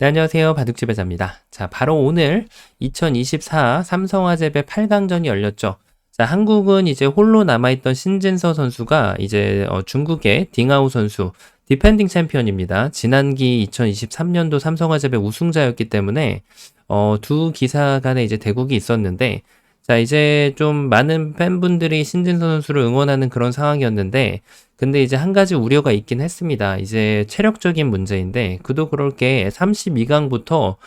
네, 안녕하세요. 바둑집배자입니다. 자, 바로 오늘 2024 삼성화재배 8강전이 열렸죠. 자, 한국은 이제 홀로 남아있던 신진서 선수가 이제 중국의 딩아오 선수, 디펜딩 챔피언입니다. 지난기 2023년도 삼성화재배 우승자였기 때문에 두 기사 간에 이제 대국이 있었는데, 자, 이제 좀 많은 팬분들이 신진서 선수를 응원하는 그런 상황이었는데, 근데 이제 한 가지 우려가 있긴 했습니다. 이제 체력적인 문제인데, 그도 그럴 게 32강부터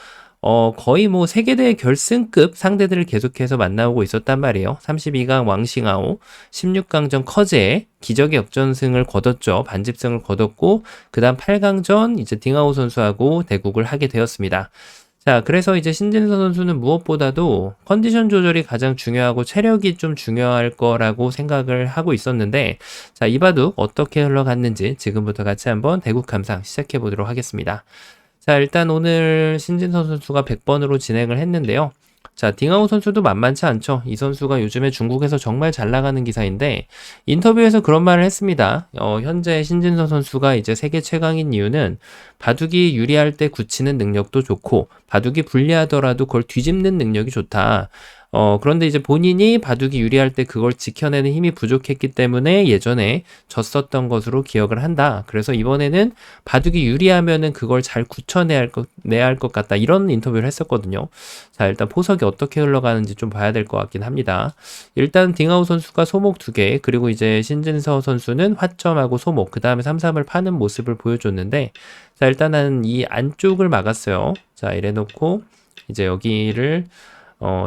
거의 뭐 세계대회 결승급 상대들을 계속해서 만나오고 있었단 말이에요. 32강 왕싱아오, 16강전 커제 기적의 역전승을 거뒀죠. 반집승을 거뒀고, 그 다음 8강전 이제 딩아오 선수하고 대국을 하게 되었습니다. 자, 그래서 이제 신진서 선수는 무엇보다도 컨디션 조절이 가장 중요하고 체력이 좀 중요할 거라고 생각을 하고 있었는데, 자, 이 바둑 어떻게 흘러갔는지 지금부터 같이 한번 대국 감상 시작해 보도록 하겠습니다. 자, 일단 오늘 신진서 선수가 100번으로 진행을 했는데요. 자, 딩아오 선수도 만만치 않죠. 이 선수가 요즘에 중국에서 정말 잘 나가는 기사인데, 인터뷰에서 그런 말을 했습니다. 현재 신진서 선수가 이제 세계 최강인 이유는 바둑이 유리할 때 굳히는 능력도 좋고, 바둑이 불리하더라도 그걸 뒤집는 능력이 좋다. 그런데 이제 본인이 바둑이 유리할 때 그걸 지켜내는 힘이 부족했기 때문에 예전에 졌었던 것으로 기억을 한다. 그래서 이번에는 바둑이 유리하면은 그걸 잘 내야 할 것 같다. 이런 인터뷰를 했었거든요. 자, 일단 포석이 어떻게 흘러가는지 좀 봐야 될 것 같긴 합니다. 일단 딩아우 선수가 소목 2개, 그리고 이제 신진서 선수는 화점하고 소목, 그 다음에 3-3을 파는 모습을 보여줬는데, 자, 일단은 이 안쪽을 막았어요. 자, 이래 놓고 이제 여기를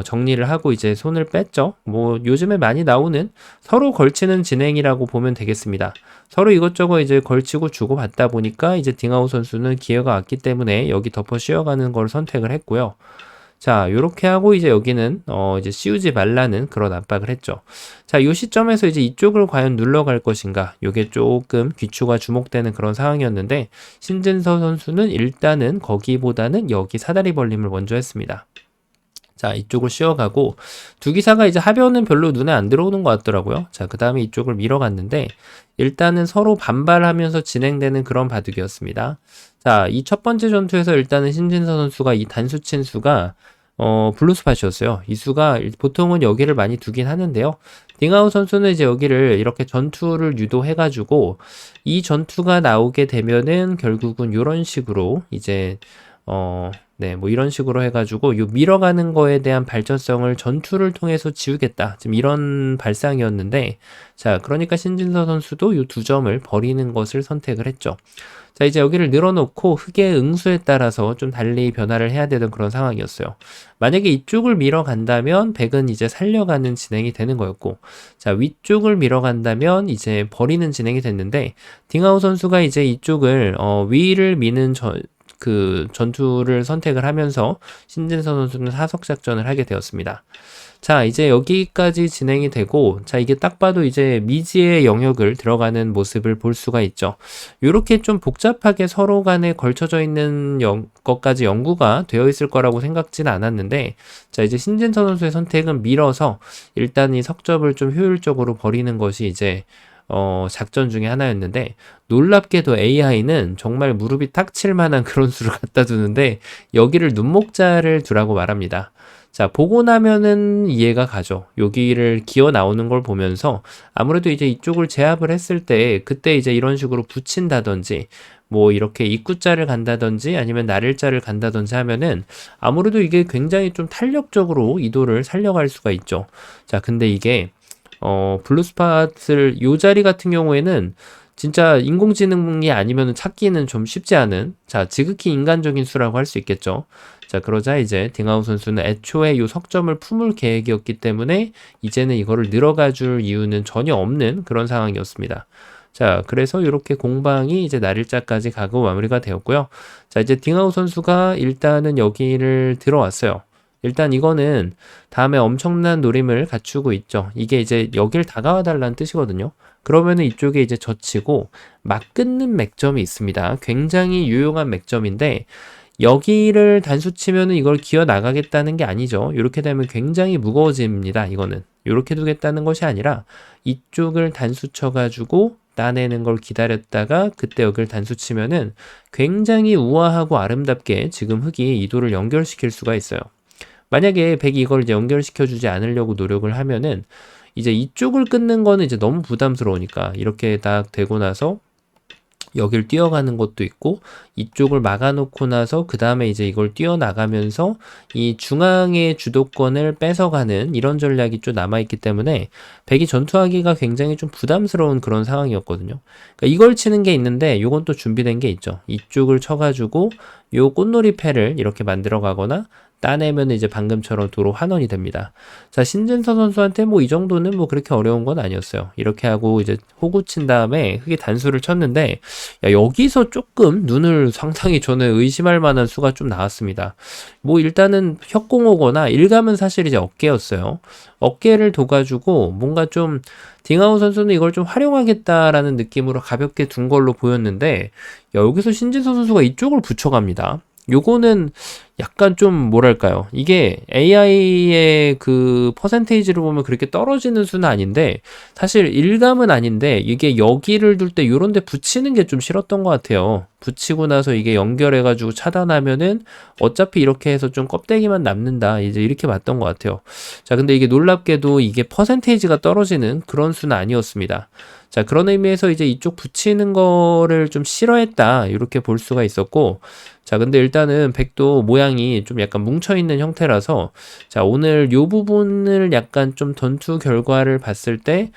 정리를 하고 이제 손을 뺐죠. 뭐 요즘에 많이 나오는 서로 걸치는 진행이라고 보면 되겠습니다. 서로 이것저것 이제 걸치고 주고 받다 보니까 이제 딩아오 선수는 기회가 왔기 때문에 여기 덮어 씌워가는 걸 선택을 했고요. 자, 요렇게 하고 이제 여기는 이제 씌우지 말라는 그런 압박을 했죠. 자, 요 시점에서 이제 이쪽을 과연 눌러갈 것인가? 요게 조금 귀추가 주목되는 그런 상황이었는데, 신진서 선수는 일단은 거기보다는 여기 사다리 벌림을 먼저 했습니다. 자, 이쪽을 씌워가고 두 기사가 이제 하변은 별로 눈에 안 들어오는 것 같더라고요. 자, 그 다음에 이쪽을 밀어갔는데 일단은 서로 반발하면서 진행되는 그런 바둑이었습니다. 자, 이 첫 번째 전투에서 일단은 신진서 선수가 이 단수 친 수가 블루스팟이었어요. 이 수가 보통은 여기를 많이 두긴 하는데요. 딩아우 선수는 이제 여기를 이렇게 전투를 유도해가지고 이 전투가 나오게 되면은 결국은 이런 식으로 이제 네, 뭐 이런 식으로 해가지고 요 밀어가는 거에 대한 발전성을 전투를 통해서 지우겠다. 지금 이런 발상이었는데, 자, 그러니까 신진서 선수도 요 두 점을 버리는 것을 선택을 했죠. 자, 이제 여기를 늘어놓고 흑의 응수에 따라서 좀 달리 변화를 해야 되던 그런 상황이었어요. 만약에 이쪽을 밀어간다면 백은 이제 살려가는 진행이 되는 거였고, 자, 위쪽을 밀어간다면 이제 버리는 진행이 됐는데, 딩아오 선수가 이제 이쪽을 위를 미는 그 전투를 선택을 하면서 신진서 선수는 사석 작전을 하게 되었습니다. 자, 이제 여기까지 진행이 되고, 자, 이게 딱 봐도 이제 미지의 영역을 들어가는 모습을 볼 수가 있죠. 이렇게 좀 복잡하게 서로 간에 걸쳐져 있는 것까지 연구가 되어 있을 거라고 생각지는 않았는데, 자, 이제 신진서 선수의 선택은 밀어서 일단 이 석점을 좀 효율적으로 버리는 것이 이제 작전 중에 하나였는데, 놀랍게도 AI는 정말 무릎이 탁 칠 만한 그런 수를 갖다 두는데, 여기를 눈목자를 두라고 말합니다. 자, 보고 나면은 이해가 가죠. 여기를 기어 나오는 걸 보면서, 아무래도 이제 이쪽을 제압을 했을 때, 그때 이제 이런 식으로 붙인다든지, 뭐 이렇게 입구자를 간다든지 아니면 나를자를 간다든지 하면은 아무래도 이게 굉장히 좀 탄력적으로 이도를 살려갈 수가 있죠. 자, 근데 이게 블루스팟을 요 자리 같은 경우에는 진짜 인공지능이 아니면 찾기는 좀 쉽지 않은, 자, 지극히 인간적인 수라고 할 수 있겠죠. 자, 그러자 이제 딩아우 선수는 애초에 요 석점을 품을 계획이었기 때문에 이제는 이거를 늘어가 줄 이유는 전혀 없는 그런 상황이었습니다. 자, 그래서 이렇게 공방이 이제 날일자까지 가고 마무리가 되었고요. 자, 이제 딩아우 선수가 일단은 여기를 들어왔어요. 일단 이거는 다음에 엄청난 노림을 갖추고 있죠. 이게 이제 여길 다가와 달라는 뜻이거든요. 그러면은 이쪽에 이제 젖히고 막 끊는 맥점이 있습니다. 굉장히 유용한 맥점인데, 여기를 단수 치면은 이걸 기어 나가겠다는 게 아니죠. 이렇게 되면 굉장히 무거워집니다. 이거는 이렇게 두겠다는 것이 아니라 이쪽을 단수 쳐가지고 따내는 걸 기다렸다가 그때 여기를 단수 치면은 굉장히 우아하고 아름답게 지금 흙이 이도를 연결시킬 수가 있어요. 만약에 백이 이걸 이제 연결시켜 주지 않으려고 노력을 하면은 이제 이쪽을 끊는 거는 이제 너무 부담스러우니까 이렇게 딱 되고 나서 여길 뛰어가는 것도 있고 이쪽을 막아놓고 나서 그 다음에 이제 이걸 뛰어나가면서 이 중앙의 주도권을 뺏어가는 이런 전략이 좀 남아있기 때문에 백이 전투하기가 굉장히 좀 부담스러운 그런 상황이었거든요. 그러니까 이걸 치는 게 있는데 요건 또 준비된 게 있죠. 이쪽을 쳐가지고 요 꽃놀이 패를 이렇게 만들어 가거나 따내면 이제 방금처럼 도로 환원이 됩니다. 자, 신진서 선수한테 뭐 이 정도는 뭐 그렇게 어려운 건 아니었어요. 이렇게 하고 이제 호구 친 다음에 흙이 단수를 쳤는데 야, 여기서 조금 눈을 상당히 저는 의심할 만한 수가 좀 나왔습니다. 뭐 일단은 협공오거나 일감은 사실 이제 어깨였어요. 어깨를 둬가지고 뭔가 좀 딩하우 선수는 이걸 좀 활용하겠다라는 느낌으로 가볍게 둔 걸로 보였는데 야, 여기서 신진서 선수가 이쪽을 붙여갑니다. 요거는 약간 좀 뭐랄까요. 이게 AI의 그 퍼센테이지를 보면 그렇게 떨어지는 수는 아닌데 사실 일감은 아닌데 이게 여기를 둘 때 요런 데 붙이는 게 좀 싫었던 것 같아요. 붙이고 나서 이게 연결해가지고 차단하면은 어차피 이렇게 해서 좀 껍데기만 남는다. 이제 이렇게 봤던 것 같아요. 자, 근데 이게 놀랍게도 이게 퍼센테이지가 떨어지는 그런 수는 아니었습니다. 자, 그런 의미에서 이제 이쪽 붙이는 거를 좀 싫어했다. 이렇게 볼 수가 있었고, 자, 근데 일단은 백도 모양이 좀 약간 뭉쳐있는 형태라서, 자, 오늘 요 부분을 약간 좀 전투 결과를 봤을 때,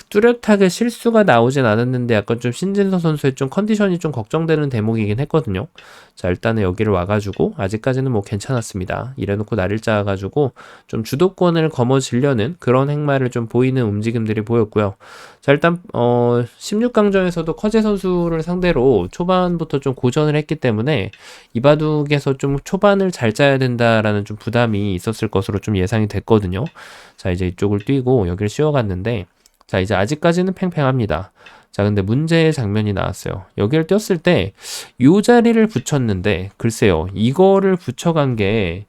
뚜렷하게 실수가 나오진 않았는데 약간 좀 신진서 선수의 좀 컨디션이 좀 걱정되는 대목이긴 했거든요. 자, 일단은 여기를 와가지고 아직까지는 뭐 괜찮았습니다. 이래놓고 나를 짜가지고 좀 주도권을 거머쥐려는 그런 행마를 좀 보이는 움직임들이 보였고요. 자, 일단 16강전에서도 커제 선수를 상대로 초반부터 좀 고전을 했기 때문에 이바둑에서 좀 초반을 잘 짜야 된다라는 좀 부담이 있었을 것으로 좀 예상이 됐거든요. 자, 이제 이쪽을 뛰고 여기를 씌워갔는데 자, 이제 아직까지는 팽팽합니다. 자, 근데 문제의 장면이 나왔어요. 여기를 띄었을 때, 요 자리를 붙였는데, 글쎄요, 이거를 붙여간 게,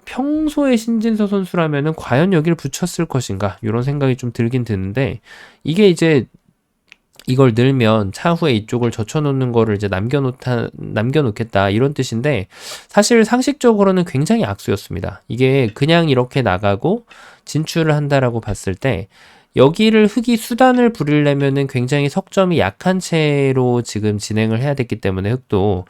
평소에 신진서 선수라면은 과연 여기를 붙였을 것인가? 이런 생각이 좀 들긴 드는데, 이게 이제, 이걸 넣으면 차후에 이쪽을 젖혀놓는 거를 이제 남겨놓겠다. 이런 뜻인데, 사실 상식적으로는 굉장히 악수였습니다. 이게 그냥 이렇게 나가고 진출을 한다라고 봤을 때, 여기를 흙이 수단을 부리려면은 굉장히 석점이 약한 채로 지금 진행을 해야 됐기 때문에 흙도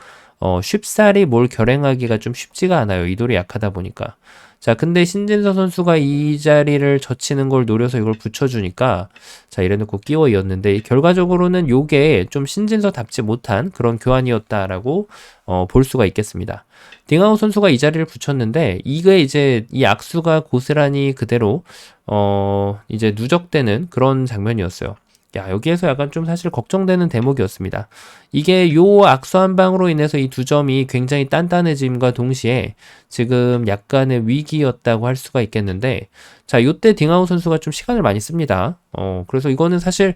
쉽사리 뭘 결행하기가 좀 쉽지가 않아요. 이 돌이 약하다 보니까. 자, 근데 신진서 선수가 이 자리를 젖히는 걸 노려서 이걸 붙여주니까 자, 이래놓고 끼워 이었는데 결과적으로는 요게 좀 신진서답지 못한 그런 교환이었다라고 볼 수가 있겠습니다. 딩하우 선수가 이 자리를 붙였는데 이게 이제 이 악수가 고스란히 그대로 이제 누적되는 그런 장면이었어요. 야, 여기에서 약간 좀 사실 걱정되는 대목이었습니다. 이게 요 악수 한 방으로 인해서 이 두 점이 굉장히 단단해짐과 동시에 지금 약간의 위기였다고 할 수가 있겠는데, 자, 요때 딩하우 선수가 좀 시간을 많이 씁니다. 그래서 이거는 사실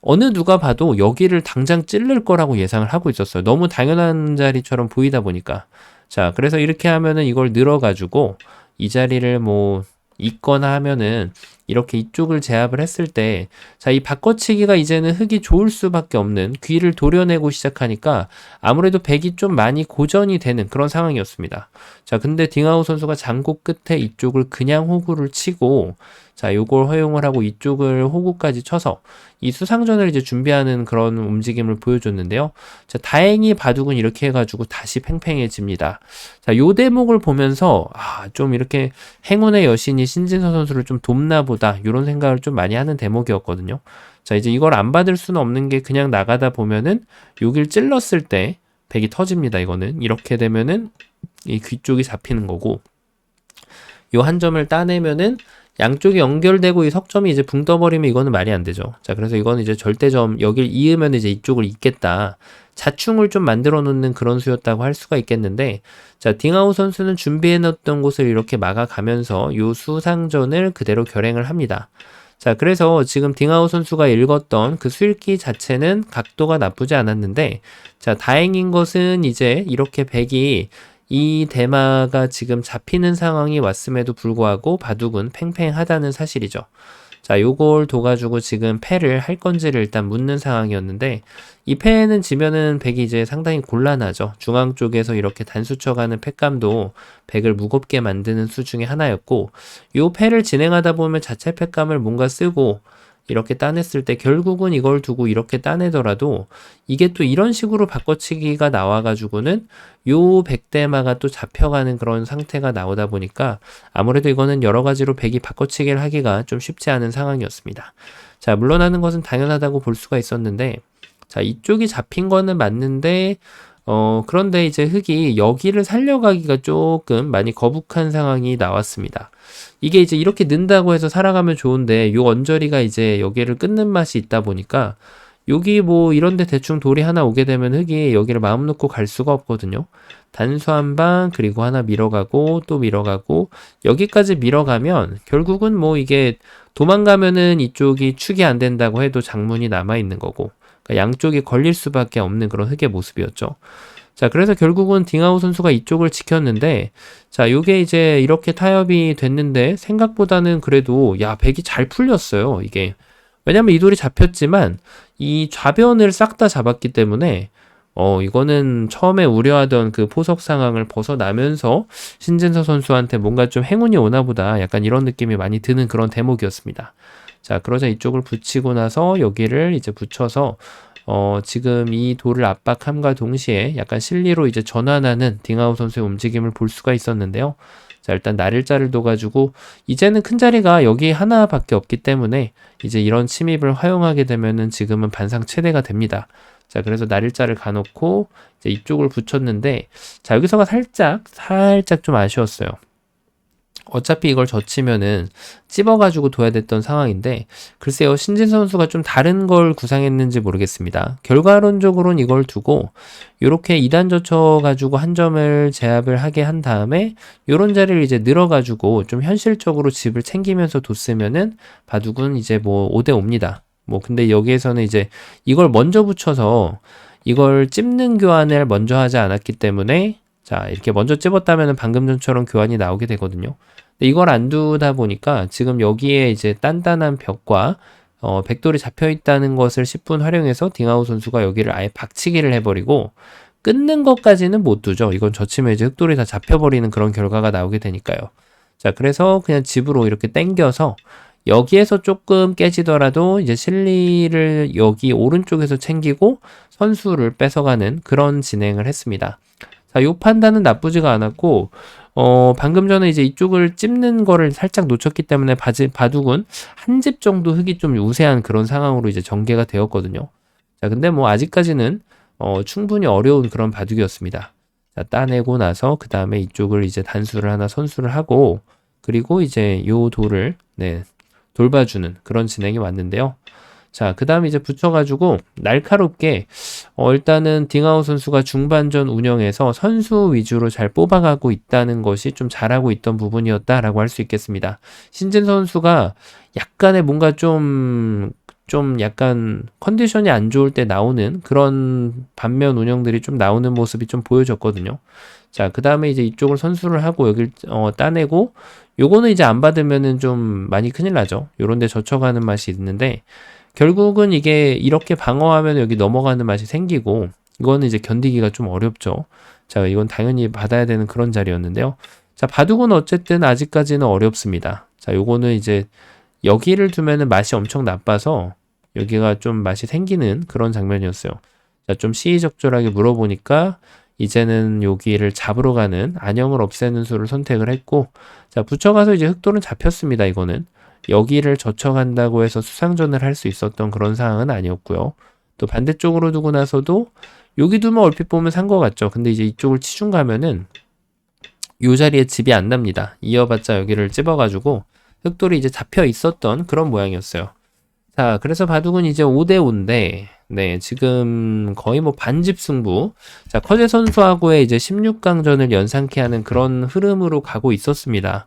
어느 누가 봐도 여기를 당장 찌를 거라고 예상을 하고 있었어요. 너무 당연한 자리처럼 보이다 보니까. 자, 그래서 이렇게 하면은 이걸 늘어가지고 이 자리를 뭐 있거나 하면은 이렇게 이쪽을 제압을 했을 때, 자, 이 바꿔치기가 이제는 흙이 좋을 수밖에 없는 귀를 도려내고 시작하니까 아무래도 백이 좀 많이 고전이 되는 그런 상황이었습니다. 자, 근데 딩하우 선수가 장고 끝에 이쪽을 그냥 호구를 치고, 자, 요걸 허용을 하고 이쪽을 호구까지 쳐서 이 수상전을 이제 준비하는 그런 움직임을 보여줬는데요. 자, 다행히 바둑은 이렇게 해가지고 다시 팽팽해집니다. 자, 요 대목을 보면서, 좀 이렇게 행운의 여신이 신진서 선수를 좀 돕나 보다, 이런 생각을 좀 많이 하는 대목이었거든요. 자, 이제 이걸 안 받을 수는 없는 게 그냥 나가다 보면은 여길 찔렀을 때 백이 터집니다, 이거는. 이렇게 되면은 이 귀 쪽이 잡히는 거고, 요 한 점을 따내면은 양쪽이 연결되고 이 석점이 이제 붕 떠버리면 이거는 말이 안 되죠. 자, 그래서 이거는 이제 절대점, 여길 이으면 이제 이쪽을 잇겠다. 자충을 좀 만들어 놓는 그런 수였다고 할 수가 있겠는데, 자, 딩하우 선수는 준비해 놓던 곳을 이렇게 막아가면서 요 수상전을 그대로 결행을 합니다. 자, 그래서 지금 딩하우 선수가 읽었던 그 수읽기 자체는 각도가 나쁘지 않았는데, 자, 다행인 것은 이제 이렇게 백이 이 대마가 지금 잡히는 상황이 왔음에도 불구하고 바둑은 팽팽하다는 사실이죠. 자, 요걸 둬가지고 지금 패를 할 건지를 일단 묻는 상황이었는데, 이 패는 지면은 백이 이제 상당히 곤란하죠. 중앙 쪽에서 이렇게 단수 쳐가는 패감도 백을 무겁게 만드는 수 중에 하나였고, 요 패를 진행하다 보면 자체 패감을 뭔가 쓰고, 이렇게 따냈을 때 결국은 이걸 두고 이렇게 따내더라도 이게 또 이런 식으로 바꿔치기가 나와가지고는 요 백대마가 또 잡혀가는 그런 상태가 나오다 보니까 아무래도 이거는 여러 가지로 백이 바꿔치기를 하기가 좀 쉽지 않은 상황이었습니다. 자, 물러나는 것은 당연하다고 볼 수가 있었는데, 자, 이쪽이 잡힌 거는 맞는데, 그런데 이제 흑이 여기를 살려가기가 조금 많이 거북한 상황이 나왔습니다. 이게 이제 이렇게 는다고 해서 살아가면 좋은데, 요 언저리가 이제 여기를 끊는 맛이 있다 보니까, 여기 뭐 이런데 대충 돌이 하나 오게 되면 흑이 여기를 마음 놓고 갈 수가 없거든요. 단수 한 방, 그리고 하나 밀어가고, 또 밀어가고, 여기까지 밀어가면, 결국은 뭐 이게 도망가면은 이쪽이 축이 안 된다고 해도 장문이 남아있는 거고, 그러니까 양쪽이 걸릴 수밖에 없는 그런 흑의 모습이었죠. 자, 그래서 결국은 딩하우 선수가 이쪽을 지켰는데, 자, 요게 이제 이렇게 타협이 됐는데, 생각보다는 그래도, 야, 백이 잘 풀렸어요, 이게. 왜냐면 이 돌이 잡혔지만, 이 좌변을 싹 다 잡았기 때문에, 이거는 처음에 우려하던 그 포석 상황을 벗어나면서, 신진서 선수한테 뭔가 좀 행운이 오나 보다, 약간 이런 느낌이 많이 드는 그런 대목이었습니다. 자, 그러자 이쪽을 붙이고 나서 여기를 이제 붙여서 지금 이 돌을 압박함과 동시에 약간 실리로 이제 전환하는 딩하우 선수의 움직임을 볼 수가 있었는데요. 자, 일단 날일자를 둬가지고 이제는 큰 자리가 여기 하나밖에 없기 때문에 이제 이런 침입을 허용하게 되면은 지금은 반상 최대가 됩니다. 자, 그래서 날일자를 가놓고 이제 이쪽을 붙였는데, 자, 여기서가 살짝 좀 아쉬웠어요. 어차피 이걸 젖히면은 찝어가지고 둬야 됐던 상황인데, 글쎄요, 신진 선수가 좀 다른 걸 구상했는지 모르겠습니다. 결과론적으로는 이걸 두고 요렇게 2단 젖혀가지고 한 점을 제압을 하게 한 다음에 요런 자리를 이제 늘어가지고 좀 현실적으로 집을 챙기면서 뒀으면은 바둑은 이제 뭐 5대5입니다. 뭐 근데 여기에서는 이제 이걸 먼저 붙여서 이걸 찝는 교환을 먼저 하지 않았기 때문에, 자, 이렇게 먼저 찝었다면 방금 전처럼 교환이 나오게 되거든요. 근데 이걸 안 두다 보니까 지금 여기에 이제 단단한 벽과 백돌이 잡혀 있다는 것을 10분 활용해서 딩하우 선수가 여기를 아예 박치기를 해버리고 끊는 것까지는 못 두죠. 이건 젖히면 이제 흑돌이 다 잡혀버리는 그런 결과가 나오게 되니까요. 자, 그래서 그냥 집으로 이렇게 당겨서 여기에서 조금 깨지더라도 이제 실리를 여기 오른쪽에서 챙기고 선수를 뺏어가는 그런 진행을 했습니다. 자, 요 판단은 나쁘지가 않았고, 방금 전에 이제 이쪽을 찝는 거를 살짝 놓쳤기 때문에 바둑은 한 집 정도 흑이 좀 우세한 그런 상황으로 이제 전개가 되었거든요. 자, 근데 뭐 아직까지는, 충분히 어려운 그런 바둑이었습니다. 자, 따내고 나서 그 다음에 이쪽을 이제 단수를 하나 선수를 하고, 그리고 이제 요 돌을, 네, 돌봐주는 그런 진행이 왔는데요. 자, 그 다음에 이제 붙여가지고 날카롭게 일단은 딩하우 선수가 중반전 운영에서 선수 위주로 잘 뽑아가고 있다는 것이 좀 잘하고 있던 부분이었다라고 할 수 있겠습니다. 신진 선수가 약간의 뭔가 좀 약간 컨디션이 안 좋을 때 나오는 그런 반면 운영들이 좀 나오는 모습이 좀 보여졌거든요. 자, 그 다음에 이제 이쪽을 선수를 하고 여길 따내고, 요거는 이제 안 받으면은 좀 많이 큰일 나죠. 요런 데 젖혀가는 맛이 있는데, 결국은 이게 이렇게 방어하면 여기 넘어가는 맛이 생기고, 이거는 이제 견디기가 좀 어렵죠. 자, 이건 당연히 받아야 되는 그런 자리였는데요. 자, 바둑은 어쨌든 아직까지는 어렵습니다. 자, 요거는 이제 여기를 두면은 맛이 엄청 나빠서 여기가 좀 맛이 생기는 그런 장면이었어요. 자, 좀 시의적절하게 물어보니까 이제는 여기를 잡으러 가는 안형을 없애는 수를 선택을 했고, 자, 붙여가서 이제 흑돌은 잡혔습니다. 이거는 여기를 젖혀간다고 해서 수상전을 할 수 있었던 그런 상황은 아니었고요. 또 반대쪽으로 두고 나서도 여기 두면 얼핏 보면 산 것 같죠. 근데 이제 이쪽을 치중 가면은 이 자리에 집이 안 납니다. 이어봤자 여기를 찝어가지고 흑돌이 이제 잡혀 있었던 그런 모양이었어요. 자, 그래서 바둑은 이제 5대5인데, 네, 지금 거의 뭐 반집 승부. 자, 커제 선수하고의 이제 16강전을 연상케 하는 그런 흐름으로 가고 있었습니다.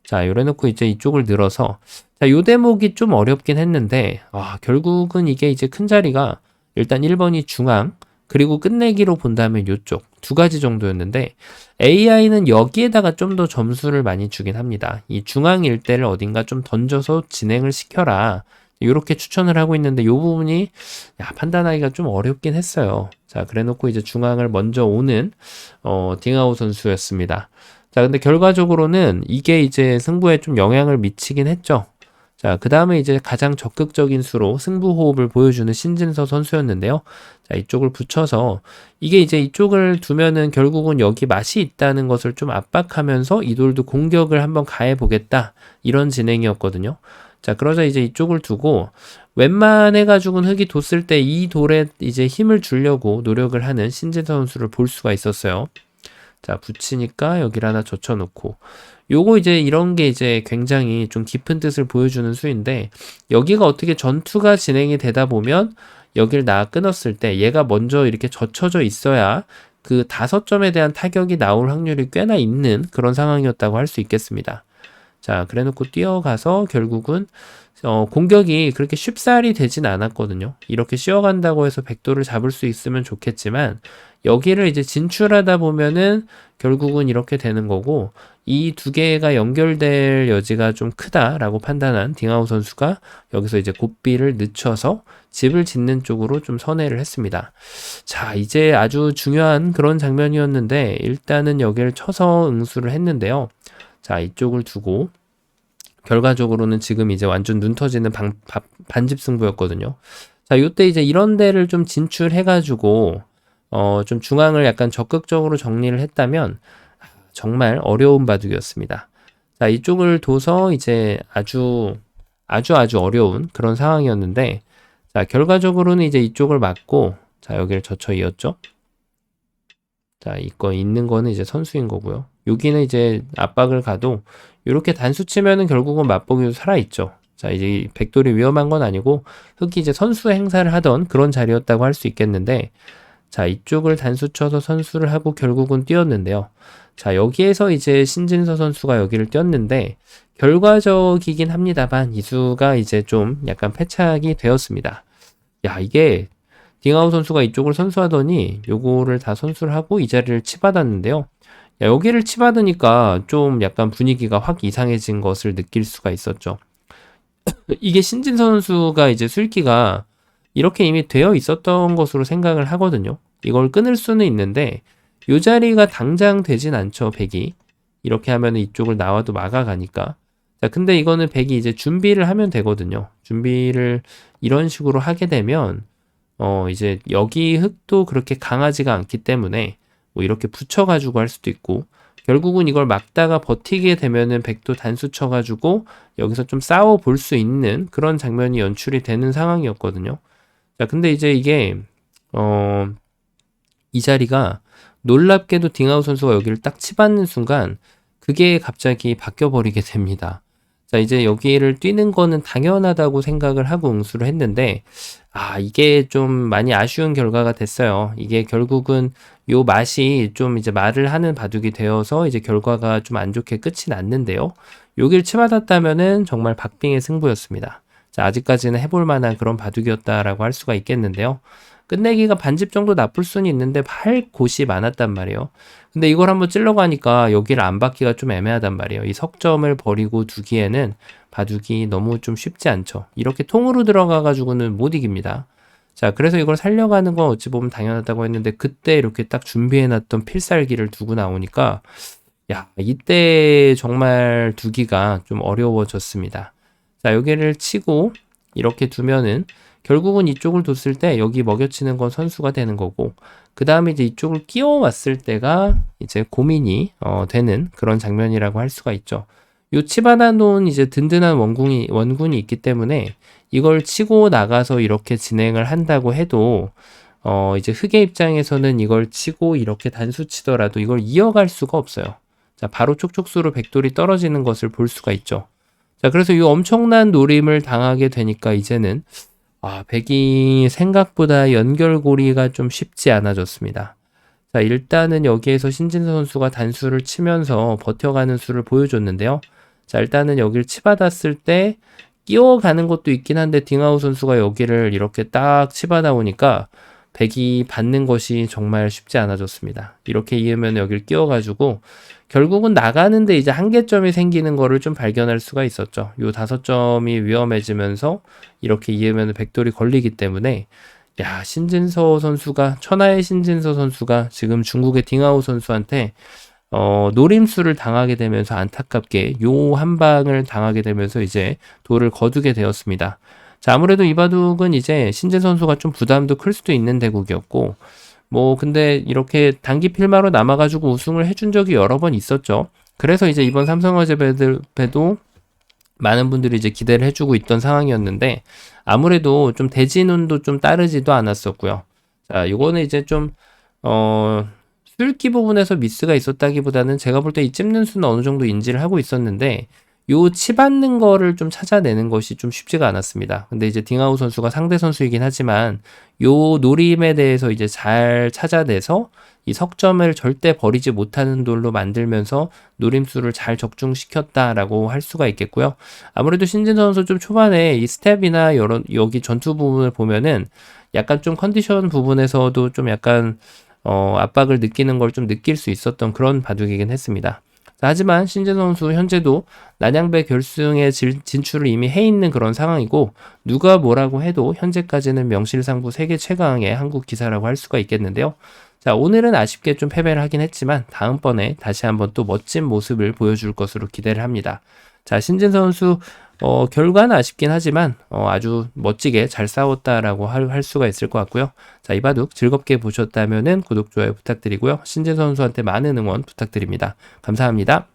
자, 요래놓고 이제 이쪽을 늘어서, 자, 요 대목이 좀 어렵긴 했는데, 결국은 이게 이제 큰 자리가 일단 1번이 중앙, 그리고 끝내기로 본다면 요쪽 두 가지 정도였는데 AI는 여기에다가 좀 더 점수를 많이 주긴 합니다. 이 중앙 일대를 어딘가 좀 던져서 진행을 시켜라. 이렇게 추천을 하고 있는데 이 부분이 판단하기가 좀 어렵긴 했어요. 자, 그래 놓고 이제 중앙을 먼저 오는 딩아오 선수였습니다. 자, 근데 결과적으로는 이게 이제 승부에 좀 영향을 미치긴 했죠. 자, 그 다음에 이제 가장 적극적인 수로 승부 호흡을 보여주는 신진서 선수였는데요. 자, 이쪽을 붙여서 이게 이제 이쪽을 두면은 결국은 여기 맛이 있다는 것을 좀 압박하면서 이 돌도 공격을 한번 가해보겠다. 이런 진행이었거든요. 자, 그러자 이제 이쪽을 두고 웬만해가지고는 흙이 뒀을 때 이 돌에 이제 힘을 주려고 노력을 하는 신진서 선수를 볼 수가 있었어요. 자, 붙이니까 여기를 하나 젖혀놓고 요거 이제 이런 게 이제 굉장히 좀 깊은 뜻을 보여주는 수인데 여기가 어떻게 전투가 진행이 되다 보면 여길 나 끊었을 때 얘가 먼저 이렇게 젖혀져 있어야 그 5점에 대한 타격이 나올 확률이 꽤나 있는 그런 상황이었다고 할 수 있겠습니다. 자, 그래 놓고 뛰어가서 결국은 공격이 그렇게 쉽사리 되진 않았거든요. 이렇게 쉬어간다고 해서 백도를 잡을 수 있으면 좋겠지만 여기를 이제 진출하다 보면은 결국은 이렇게 되는 거고 이 두 개가 연결될 여지가 좀 크다라고 판단한 딩아오 선수가 여기서 이제 고삐를 늦춰서 집을 짓는 쪽으로 좀 선회를 했습니다. 자, 이제 아주 중요한 그런 장면이었는데 일단은 여기를 쳐서 응수를 했는데요. 자, 이쪽을 두고 결과적으로는 지금 이제 완전 눈 터지는 반집 승부였거든요. 자, 요때 이제 이런 데를 좀 진출해가지고 좀 중앙을 약간 적극적으로 정리를 했다면 정말 어려운 바둑이었습니다. 자, 이쪽을 둬서 이제 아주 어려운 그런 상황이었는데 자, 결과적으로는 이제 이쪽을 맞고 자, 여기를 젖혀 이었죠. 자, 이거 있는 거는 이제 선수인 거고요. 여기는 이제 압박을 가도 이렇게 단수 치면은 결국은 맛보기도 살아있죠. 자, 이제 백돌이 위험한 건 아니고 흑이 이제 선수 행사를 하던 그런 자리였다고 할 수 있겠는데 자, 이쪽을 단수 쳐서 선수를 하고 결국은 뛰었는데요. 자, 여기에서 이제 신진서 선수가 여기를 뛰었는데 결과적이긴 합니다만 이수가 이제 좀 약간 패착이 되었습니다. 야, 이게 딩아오 선수가 이쪽을 선수하더니 요거를 다 선수를 하고 이 자리를 치받았는데요. 야, 여기를 치받으니까 좀 약간 분위기가 확 이상해진 것을 느낄 수가 있었죠. 이게 신진서 선수가 이제 술기가 이렇게 이미 되어 있었던 것으로 생각을 하거든요. 이걸 끊을 수는 있는데 요 자리가 당장 되진 않죠, 백이. 이렇게 하면 이쪽을 나와도 막아가니까. 자, 근데 이거는 백이 이제 준비를 하면 되거든요. 준비를 이런 식으로 하게 되면 이제 여기 흙도 그렇게 강하지가 않기 때문에 뭐 이렇게 붙여가지고 할 수도 있고 결국은 이걸 막다가 버티게 되면은 백도 단수 쳐가지고 여기서 좀 싸워 볼 수 있는 그런 장면이 연출이 되는 상황이었거든요. 자, 근데 이제 이게 이 자리가 놀랍게도 딩아우 선수가 여기를 딱 치받는 순간 그게 갑자기 바뀌어버리게 됩니다. 자, 이제 여기를 뛰는 거는 당연하다고 생각을 하고 응수를 했는데 이게 좀 많이 아쉬운 결과가 됐어요. 이게 결국은 요 맛이 좀 이제 말을 하는 바둑이 되어서 이제 결과가 좀 안 좋게 끝이 났는데요. 여기를 치받았다면은 정말 박빙의 승부였습니다. 자, 아직까지는 해볼 만한 그런 바둑이었다라고 할 수가 있겠는데요. 끝내기가 반집 정도 나쁠 수는 있는데 할 곳이 많았단 말이에요. 근데 이걸 한번 찔러고 하니까 여기를 안 받기가 좀 애매하단 말이에요. 이 석점을 버리고 두기에는 바둑이 너무 좀 쉽지 않죠. 이렇게 통으로 들어가가지고는 못 이깁니다. 자, 그래서 이걸 살려가는 건 어찌 보면 당연하다고 했는데 그때 이렇게 딱 준비해놨던 필살기를 두고 나오니까 야, 이때 정말 두기가 좀 어려워졌습니다. 자, 여기를 치고 이렇게 두면은 결국은 이쪽을 뒀을 때 여기 먹여치는 건 선수가 되는 거고 그 다음에 이제 이쪽을 끼워왔을 때가 이제 고민이 되는 그런 장면이라고 할 수가 있죠. 요 치받아 놓은 이제 든든한 원군이 있기 때문에 이걸 치고 나가서 이렇게 진행을 한다고 해도 이제 흑의 입장에서는 이걸 치고 이렇게 단수 치더라도 이걸 이어갈 수가 없어요. 자, 바로 촉촉수로 백돌이 떨어지는 것을 볼 수가 있죠. 자, 그래서 이 엄청난 노림을 당하게 되니까 이제는 백이 생각보다 연결고리가 좀 쉽지 않아졌습니다. 자, 일단은 여기에서 신진서 선수가 단수를 치면서 버텨가는 수를 보여줬는데요. 자, 일단은 여기를 치받았을 때 끼워가는 것도 있긴 한데 딩아우 선수가 여기를 이렇게 딱 치받아 오니까 백이 받는 것이 정말 쉽지 않아졌습니다. 이렇게 이으면 여기를 끼워가지고 결국은 나가는데 이제 한계점이 생기는 거를 좀 발견할 수가 있었죠. 요 5점이 위험해지면서 이렇게 이으면 백돌이 걸리기 때문에 야, 신진서 선수가 천하의 신진서 선수가 지금 중국의 딩아오 선수한테 노림수를 당하게 되면서 안타깝게 요 한 방을 당하게 되면서 이제 돌을 거두게 되었습니다. 자, 아무래도 이 바둑은 이제 신진 선수가 좀 부담도 클 수도 있는 대국이었고, 뭐, 근데 이렇게 단기 필마로 남아가지고 우승을 해준 적이 여러 번 있었죠. 그래서 이제 이번 삼성화재배도 많은 분들이 이제 기대를 해주고 있던 상황이었는데, 아무래도 좀 대진운도 좀 따르지도 않았었고요. 자, 요거는 이제 좀, 술기 부분에서 미스가 있었다기보다는 제가 볼 때 이 찝는 수는 어느 정도 인지를 하고 있었는데 요 치받는 거를 좀 찾아내는 것이 좀 쉽지가 않았습니다. 근데 이제 딩아우 선수가 상대 선수이긴 하지만 요 노림에 대해서 이제 잘 찾아내서 이 석점을 절대 버리지 못하는 돌로 만들면서 노림수를 잘 적중시켰다라고 할 수가 있겠고요. 아무래도 신진 선수 좀 초반에 이 스텝이나 여기 전투 부분을 보면은 약간 좀 컨디션 부분에서도 좀 약간 압박을 느끼는 걸 좀 느낄 수 있었던 그런 바둑이긴 했습니다. 자, 하지만 신재 선수 현재도 난양배 결승에 진출을 이미 해 있는 그런 상황이고 누가 뭐라고 해도 현재까지는 명실상부 세계 최강의 한국 기사라고 할 수가 있겠는데요. 자, 오늘은 아쉽게 좀 패배를 하긴 했지만 다음번에 다시 한번 또 멋진 모습을 보여줄 것으로 기대를 합니다. 자, 신진 선수 결과는 아쉽긴 하지만 아주 멋지게 잘 싸웠다라고 할 수가 있을 것 같고요. 자, 이 바둑 즐겁게 보셨다면은 구독, 좋아요 부탁드리고요. 신진 선수한테 많은 응원 부탁드립니다. 감사합니다.